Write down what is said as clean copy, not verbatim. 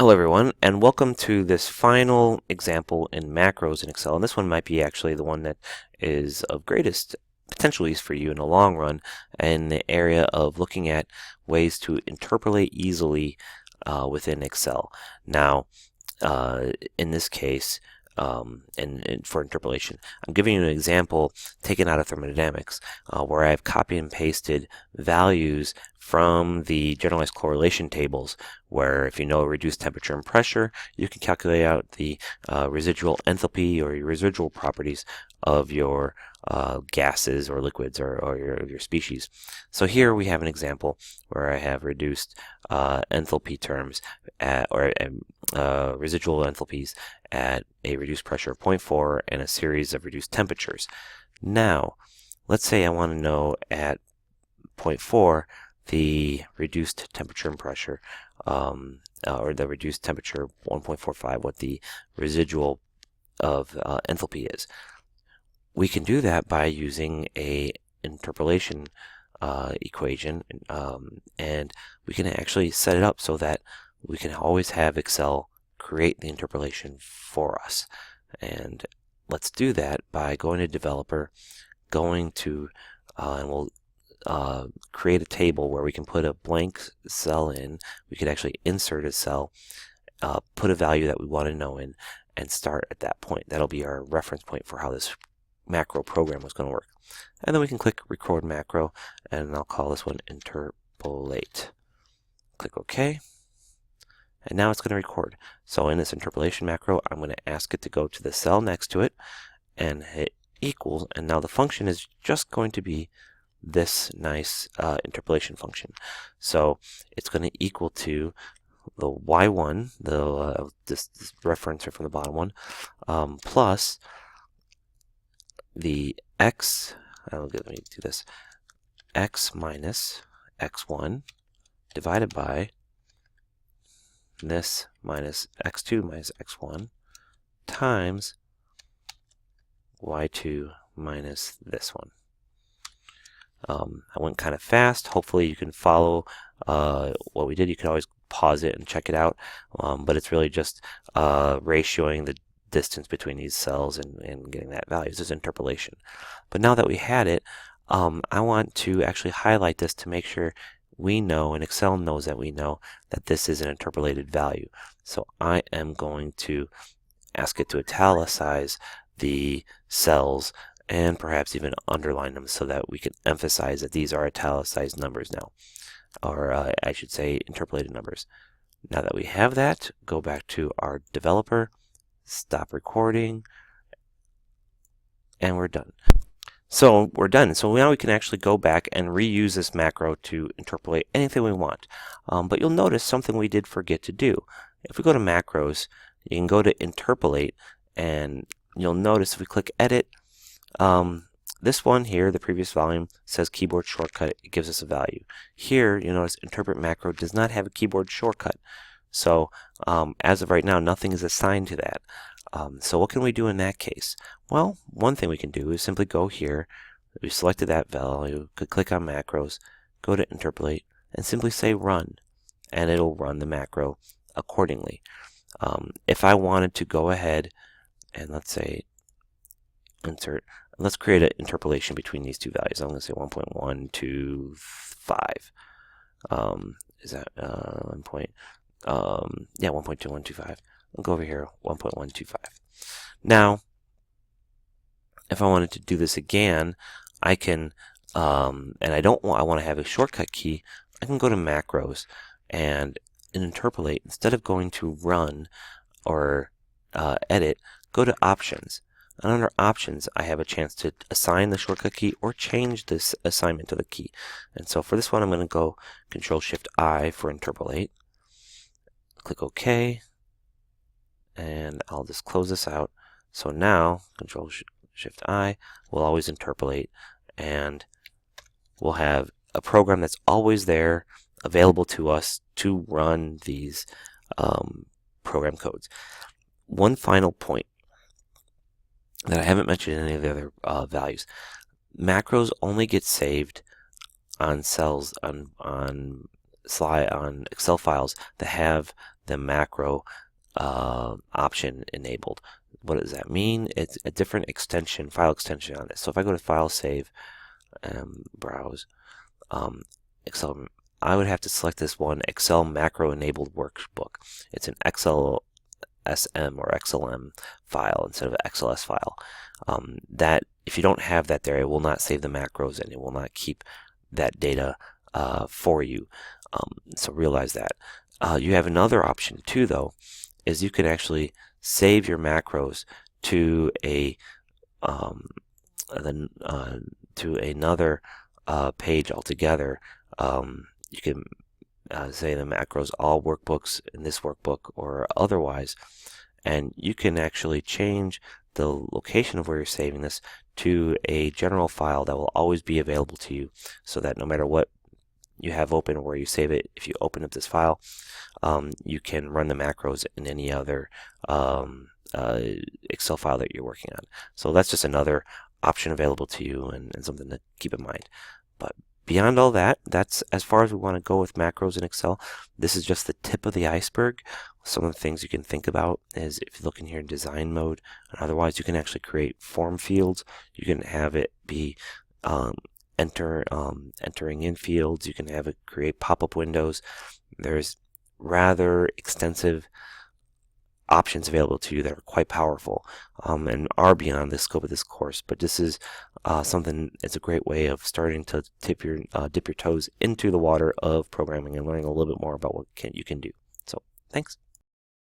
Hello everyone, and welcome to this final example in macros in Excel. And this one might be actually the one that is of greatest potential use for you in the long run in the area of looking at ways to interpolate easily within Excel. Now, in this case, and for interpolation, I'm giving you an example taken out of thermodynamics where I've copied and pasted values from the generalized correlation tables, where if you know reduced temperature and pressure, you can calculate out the residual enthalpy or your residual properties of your gases or liquids or your species. So here we have an example where I have reduced enthalpy terms or residual enthalpies at a reduced pressure of 0.4 and a series of reduced temperatures. Now, let's say I want to know at 0.4 the reduced temperature and pressure, or the reduced temperature 1.45, what the residual of enthalpy is. We can do that by using a interpolation equation, and we can actually set it up so that we can always have Excel create the interpolation for us. And let's do that by going to Developer, going to, and we'll create a table where we can put a blank cell in. We could actually insert a cell, put a value that we want to know in, and start at that point. That'll be our reference point for how this macro program was going to work. And then we can click Record Macro, and I'll call this one Interpolate. Click OK. And now it's going to record. So in this interpolation macro, I'm going to ask it to go to the cell next to it and hit equals. And now the function is just going to be this nice interpolation function. So it's going to equal to the y1, this referencer from the bottom one, plus the x, let me do this, x minus x1 divided by this minus x2 minus x1 times y2 minus this one. I went kind of fast. Hopefully you can follow what we did. You can always pause it and check it out, but it's really just ratioing the distance between these cells and getting that value. This is interpolation. But now that we had it, I want to actually highlight this to make sure we know, and Excel knows that we know, that this is an interpolated value. So I am going to ask it to italicize the cells and perhaps even underline them so that we can emphasize that these are italicized numbers now, or I should say interpolated numbers. Now that we have that, go back to our developer, stop recording, and we're done. So we're done. So now we can actually go back and reuse this macro to interpolate anything we want. But you'll notice something we did forget to do. If we go to macros, you can go to interpolate, and you'll notice if we click edit, this one here, the previous volume, says keyboard shortcut. It gives us a value. Here, you notice interpret macro does not have a keyboard shortcut. So as of right now, nothing is assigned to that. So what can we do in that case? Well, one thing we can do is simply go here. We selected that value, could click on macros, go to interpolate, and simply say run, and it'll run the macro accordingly. If I wanted to go ahead and let's say insert, let's create an interpolation between these two values. I'm going to say 1.125. Is that 1 point? Yeah, 1.2125. I'll go over here, 1.125. Now, if I wanted to do this again, I can, and I want to have a shortcut key, I can go to macros and interpolate. Instead of going to run or edit, go to options. And under options, I have a chance to assign the shortcut key or change this assignment to the key. And so for this one, I'm going to go Control-Shift-I for interpolate. Click OK. And I'll just close this out. So now, Control-Shift-I will always interpolate, and we'll have a program that's always there, available to us to run these program codes. One final point that I haven't mentioned in any of the other values. Macros only get saved on cells on slide on Excel files that have the macro option enabled. What does that mean? It's a different extension, file extension on it. So if I go to File, Save, Browse, Excel, I would have to select this one, Excel Macro Enabled Workbook. It's an Excel SM or XLM file instead of an XLS file. That if you don't have that there, it will not save the macros and it will not keep that data for you. So realize that. You have another option too, though, is you can actually save your macros to a to another page altogether. You can say the macros all workbooks in this workbook or otherwise, and you can actually change the location of where you're saving this to a general file that will always be available to you, so that no matter what you have open or where you save it, if you open up this file, you can run the macros in any other Excel file that you're working on. So that's just another option available to you and something to keep in mind. But beyond all that, that's as far as we want to go with macros in Excel. This is just the tip of the iceberg. Some of the things you can think about is if you look in here in design mode, and otherwise you can actually create form fields. You can have it be entering in fields. You can have it create pop-up windows. There's rather extensive options available to you that are quite powerful and are beyond the scope of this course. But this is something. It's a great way of starting to dip your toes into the water of programming and learning a little bit more about what you can do. So thanks.